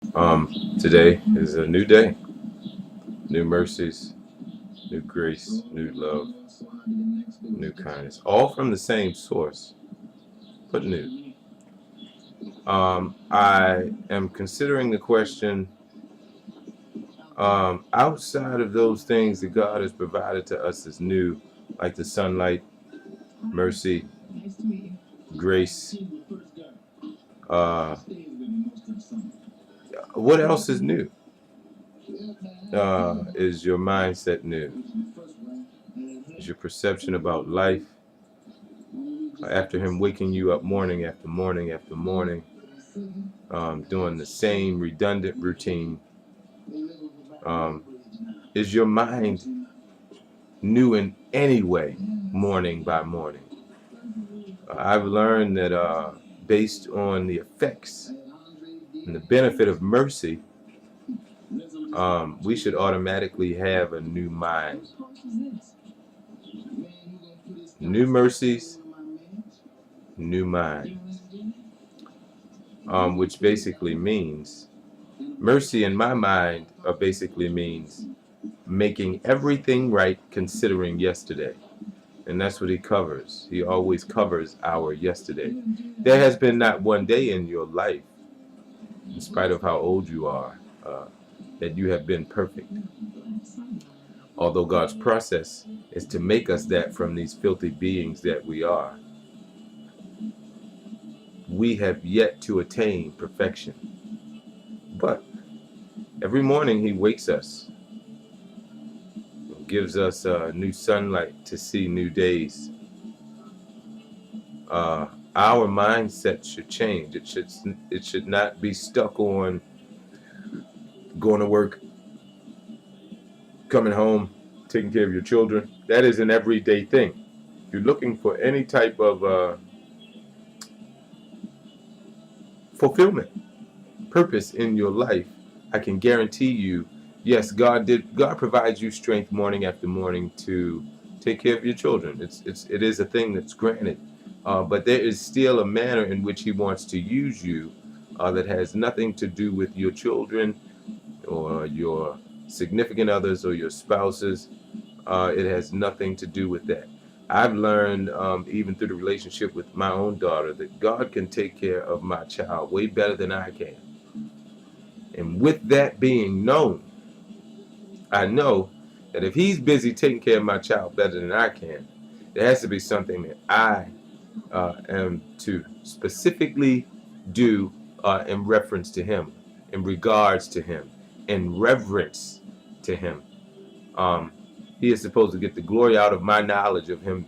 Today is a new day, new mercies, new grace, new love, new kindness, all from the same source, but new. I am considering the question, outside of those things that God has provided to us as new, like the sunlight, mercy, grace, uh, what else is new? Is your mindset new? Is your perception about life, after Him waking you up morning after morning after morning, doing the same redundant routine? Um, is your mind new in any way, morning by morning? I've learned that based on the effects and the benefit of mercy, we should automatically have a new mind. New mercies, new mind. Which basically means, mercy in my mind basically means making everything right considering yesterday. And that's what He covers. He always covers our yesterday. There has been not one day in your life, in spite of how old you are, that you have been perfect. Although God's process is to make us that from these filthy beings that we are, we have yet to attain perfection. But every morning He wakes us, gives us new sunlight to see new days. Our mindset should change. It should not be stuck on going to work, coming home, taking care of your children. That is an everyday thing. If you're looking for any type of fulfillment, purpose in your life, I can guarantee you, yes, God provides you strength morning after morning to take care of your children. It is a thing that's granted. But there is still a manner in which He wants to use you that has nothing to do with your children or your significant others or your spouses. It has nothing to do with that. I've learned, even through the relationship with my own daughter, that God can take care of my child way better than I can. And with that being known, I know that if He's busy taking care of my child better than I can, there has to be something that I am to specifically do in reference to Him, in regards to Him, in reverence to Him. He is supposed to get the glory out of my knowledge of Him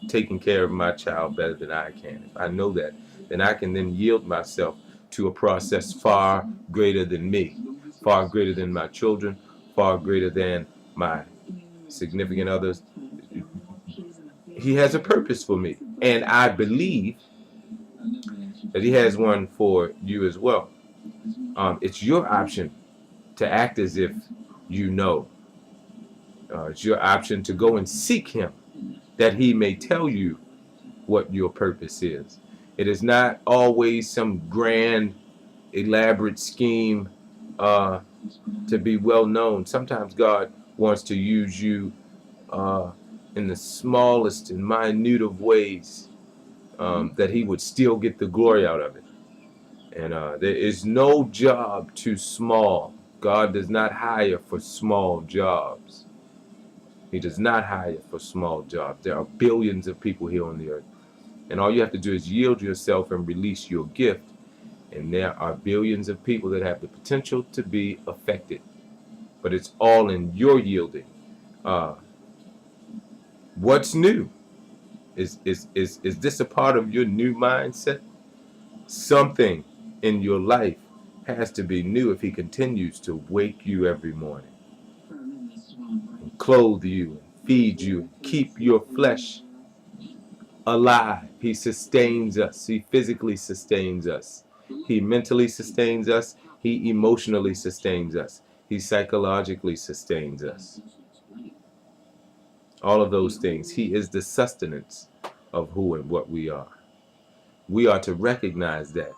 taking care of my child better than I can. If I know that, then I can then yield myself to a process far greater than me, far greater than my children, far greater than my significant others. He has a purpose for me, and I believe that He has one for you as well. It's your option to act as if you know. It's your option to go and seek Him, that He may tell you what your purpose is. It is not always some grand, elaborate scheme to be well known. Sometimes God wants to use you in the smallest and minute of ways, that He would still get the glory out of it. And there is no job too small. God does not hire for small jobs. He does not hire for small jobs. There are billions of people here on the earth. And all you have to do is yield yourself and release your gift. And there are billions of people that have the potential to be affected. But it's all in your yielding. What's new? Is this a part of your new mindset? Something in your life has to be new if He continues to wake you every morning, and clothe you, and feed you, and keep your flesh alive. He sustains us. He physically sustains us. He mentally sustains us. He emotionally sustains us. He psychologically sustains us. All of those things. He is the sustenance of who and what we are. We are to recognize that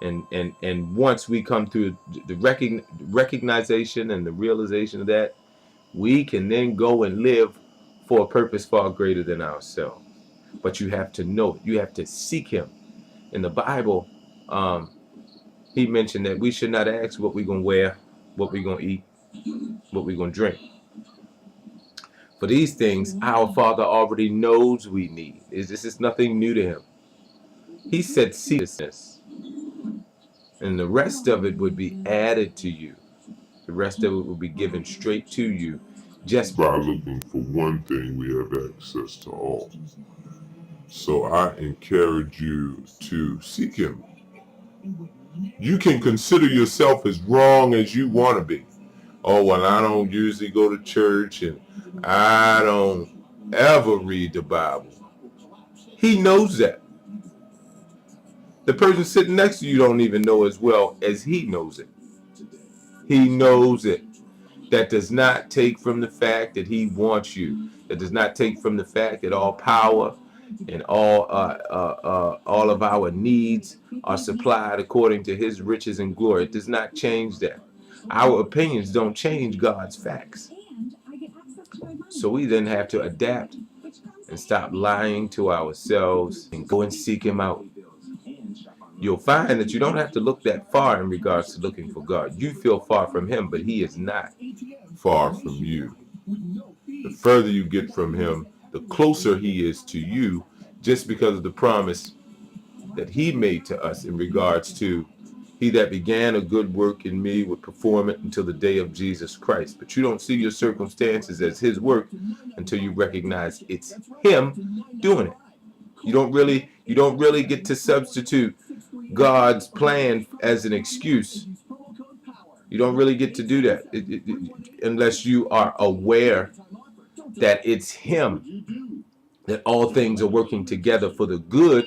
And once we come through the recognition and the realization of that, we can then go and live for a purpose far greater than ourselves. But you have to know it. You have to seek him. In the Bible, he mentioned that we should not ask what we're going to wear, what we're going to eat, what we're going to drink. For these things, our Father already knows we need. This is nothing new to him. He said, seek this, and the rest of it would be added to you. The rest of it will be given straight to you. Just By looking for one thing, we have access to all. So I encourage you to seek him. You can consider yourself as wrong as you want to be. Oh, well, I don't usually go to church and I don't ever read the Bible. He knows that. The person sitting next to you don't even know as well as he knows it. He knows it. That does not take from the fact that he wants you. That does not take from the fact that all power and all of our needs are supplied according to his riches and glory. It does not change that. Our opinions don't change God's facts. So we then have to adapt and stop lying to ourselves and go and seek him out. You'll find that you don't have to look that far in regards to looking for God. You feel far from him, but he is not far from you. The further you get from him, the closer he is to you, just because of the promise that he made to us in regards to, he that began a good work in me would perform it until the day of Jesus Christ. But you don't see your circumstances as his work until you recognize it's him doing it. You don't really get to substitute God's plan as an excuse. You don't really get to do that unless you are aware that it's him, that all things are working together for the good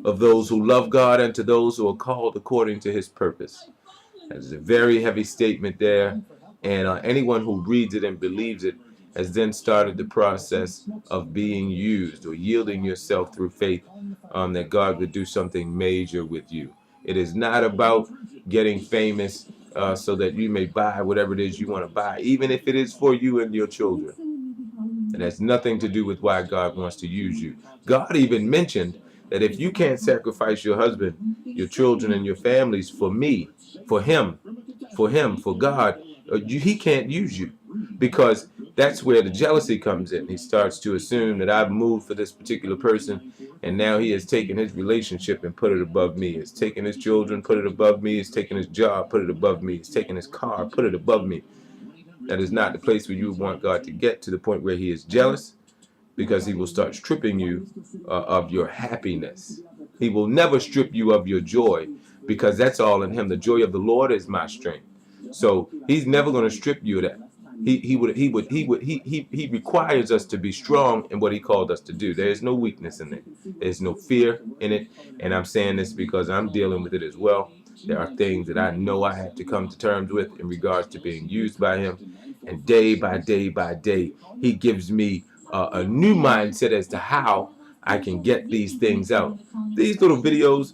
of those who love God and to those who are called according to his purpose. That's a very heavy statement there, and anyone who reads it and believes it has then started the process of being used or yielding yourself through faith that God would do something major with you. It is not about getting famous so that you may buy whatever it is you want to buy, even if it is for you and your children. It has nothing to do with why God wants to use you. God even mentioned that if you can't sacrifice your husband, your children, and your families for me, for him, for God, he can't use you, because that's where the jealousy comes in. He starts to assume that I've moved for this particular person, and now he has taken his relationship and put it above me. He's taken his children, put it above me. He's taken his job, put it above me. He's taken his car, put it above me. That is not the place where you want God to get to, the point where he is jealous, because he will start stripping you of your happiness. He will never strip you of your joy, because that's all in him. The joy of the Lord is my strength. So he's never going to strip you of that. He requires us to be strong in what he called us to do. There is no weakness in it. There's no fear in it. And I'm saying this because I'm dealing with it as well. There are things that I know I have to come to terms with in regards to being used by him. And day by day by day, he gives me a new mindset as to how I can get these things out. These little videos,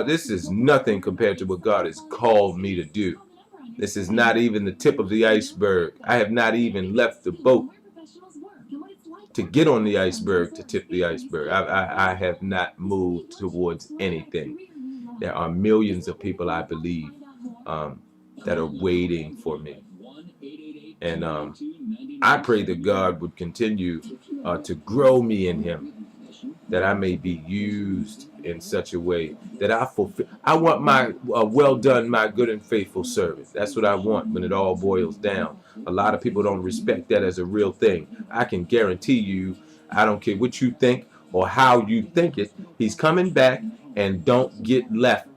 this is nothing compared to what God has called me to do. This is not even the tip of the iceberg. I have not even left the boat to get on the iceberg, to tip the iceberg. I have not moved towards anything. There are millions of people, I believe, that are waiting for me. And I pray that God would continue to grow me in him, that I may be used in such a way that I fulfill. I want my well done, my good and faithful servant. That's what I want when it all boils down. A lot of people don't respect that as a real thing. I can guarantee you, I don't care what you think or how you think it, he's coming back, and don't get left.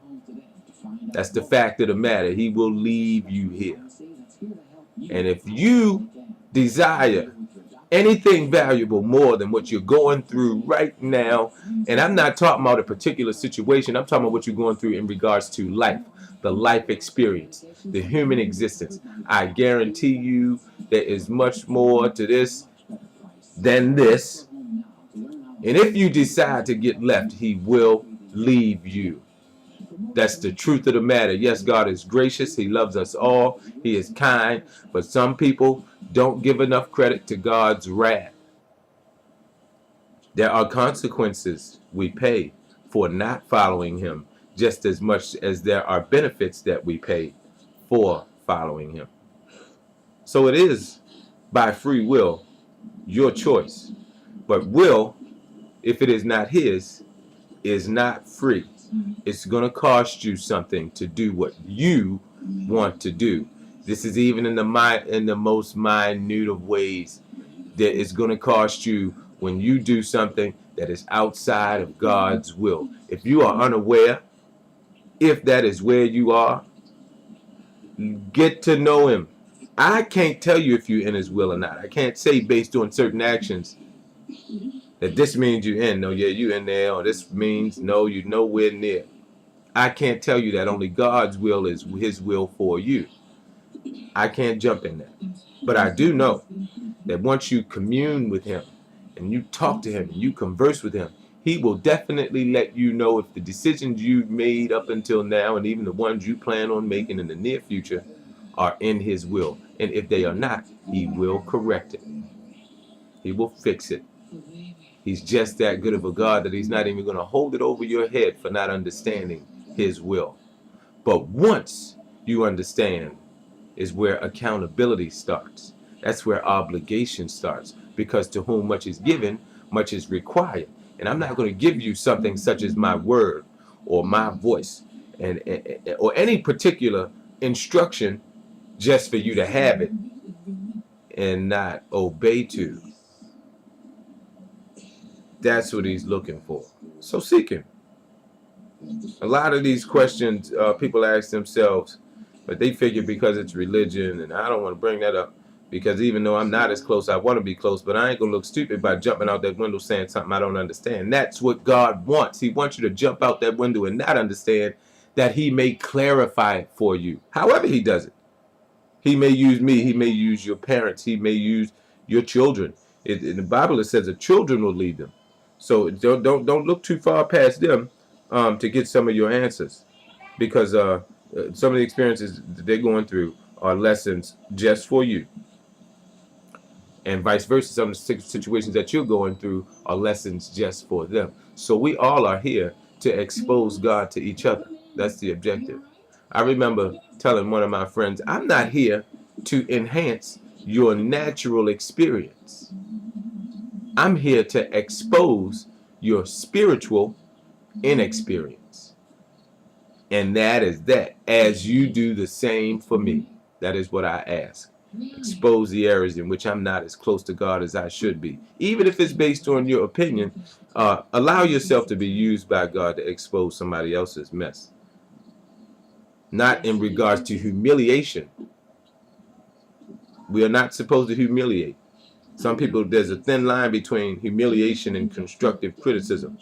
That's the fact of the matter. He will leave you here. And if you desire anything valuable more than what you're going through right now, and I'm not talking about a particular situation, I'm talking about what you're going through in regards to life, the life experience, the human existence. I guarantee you there is much more to this than this. And if you decide to get left, he will leave you. That's the truth of the matter. Yes, God is gracious. He loves us all. He is kind. But some people don't give enough credit to God's wrath. There are consequences we pay for not following him, just as much as there are benefits that we pay for following him. So it is by free will, your choice. But will, if it is not his, is not free. It's going to cost you something to do what you want to do. This is even in the most minute of ways, that it's going to cost you when you do something that is outside of God's will. If you are unaware, if that is where you are, get to know him. I can't tell you if you're in his will or not. I can't say based on certain actions that this means you're in. No, yeah, you in there. Or this means no, you're nowhere near. I can't tell you that. Only God's will is his will for you. I can't jump in that. But I do know that once you commune with him and you talk to him and you converse with him, he will definitely let you know if the decisions you've made up until now and even the ones you plan on making in the near future are in his will. And if they are not, he will correct it. He will fix it. He's just that good of a God that he's not even going to hold it over your head for not understanding his will. But once you understand is where accountability starts. That's where obligation starts. Because to whom much is given, much is required. And I'm not going to give you something such as my word or my voice or any particular instruction just for you to have it and not obey to. That's what he's looking for. So seek him. A lot of these questions people ask themselves, but they figure because it's religion, and I don't want to bring that up because even though I'm not as close, I want to be close, but I ain't going to look stupid by jumping out that window saying something I don't understand. That's what God wants. He wants you to jump out that window and not understand, that he may clarify it for you. However he does it. He may use me. He may use your parents. He may use your children. In the Bible, it says the children will lead them. So don't look too far past them to get some of your answers, because some of the experiences that they're going through are lessons just for you, and vice versa. Some of the situations that you're going through are lessons just for them. So we all are here to expose God to each other. That's the objective. I remember telling one of my friends, I'm not here to enhance your natural experience. I'm here to expose your spiritual inexperience. And that is that, as you do the same for me. That is what I ask. Expose the areas in which I'm not as close to God as I should be. Even if it's based on your opinion, allow yourself to be used by God to expose somebody else's mess. Not in regards to humiliation. We are not supposed to humiliate. Some people, there's a thin line between humiliation and constructive criticism.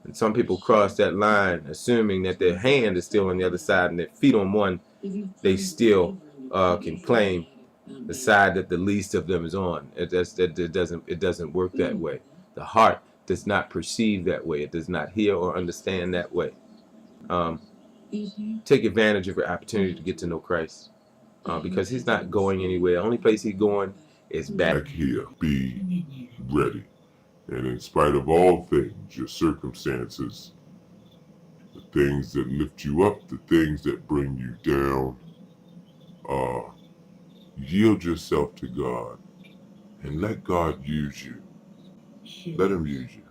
And some people cross that line assuming that their hand is still on the other side and their feet on one, they still can claim the side that the least of them is on. It doesn't work that way. The heart does not perceive that way. It does not hear or understand that way. Take advantage of your opportunity to get to know Christ, because he's not going anywhere. The only place he's going is back here. Be ready. And in spite of all things, your circumstances, the things that lift you up, the things that bring you down, yield yourself to God and let God use you. Let him use you.